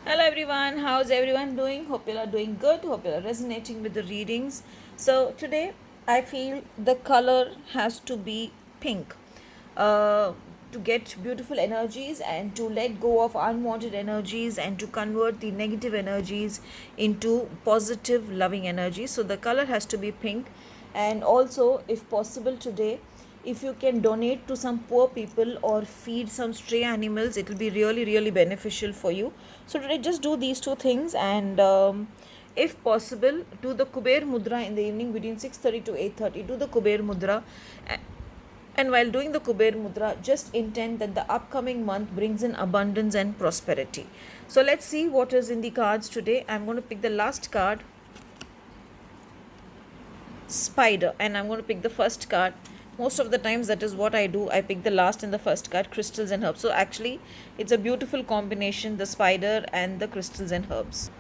Hello everyone, how's everyone doing? Hope you are doing good. Hope you are resonating with the readings. So today I feel the color has to be pink to get beautiful energies and to let go of unwanted energies and to convert the negative energies into positive loving energies. So the color has to be pink, and also if possible today, if you can donate to some poor people or feed some stray animals, it will be really beneficial for you. So today just do these two things, and if possible do the Kuber Mudra in the evening between 6:30 to 8:30. Do the Kuber Mudra, and while doing the Kuber Mudra, just intend that the upcoming month brings in abundance and prosperity. So let's see what is in the cards today. I'm going to pick the last card, Spider, and I'm going to pick the first card. Most of the times that is what I do. I pick the last and the first card, crystals and herbs. So actually it's a beautiful combination, the spider and the crystals and herbs.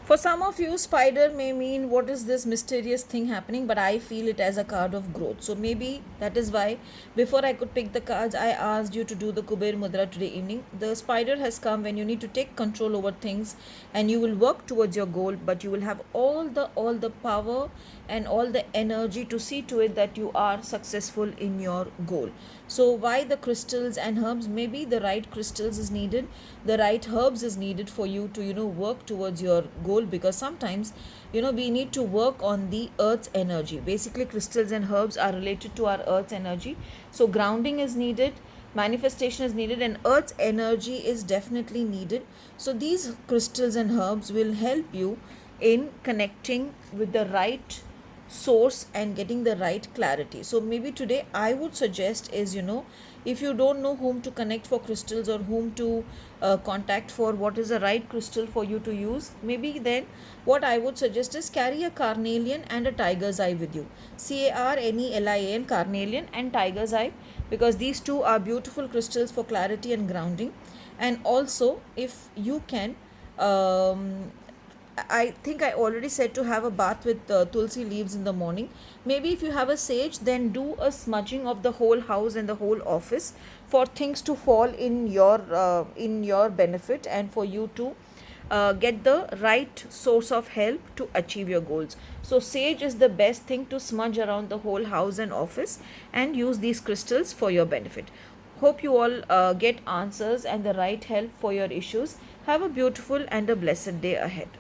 For some of you, spider may mean what is this mysterious thing happening, but I feel it as a card of growth. So maybe that is why before I could pick the cards, I asked you to do the Kuber Mudra today evening. The spider has come when you need to take control over things and you will work towards your goal, but you will have all the power and all the energy to see to it that you are successful in your goal. So why the crystals and herbs? Maybe the right crystals is needed, the right herbs is needed for you to work towards your goal, because sometimes we need to work on the earth's energy. Basically crystals and herbs are related to our earth's energy, so grounding is needed, manifestation is needed, and earth's energy is definitely needed. So these crystals and herbs will help you in connecting with the right source and getting the right clarity. So maybe today I would suggest is, if you don't know whom to connect for crystals or whom to contact for what is the right crystal for you to use, maybe then what I would suggest is carry a carnelian and a tiger's eye with you. Carnelian, carnelian and tiger's eye, because these two are beautiful crystals for clarity and grounding. And also if you can, I think I already said to have a bath with tulsi leaves in the morning. Maybe if you have a sage, then do a smudging of the whole house and the whole office for things to fall in your benefit, and for you to get the right source of help to achieve your goals. So sage is the best thing to smudge around the whole house and office, and use these crystals for your benefit. Hope you all get answers and the right help for your issues. Have a beautiful and a blessed day ahead.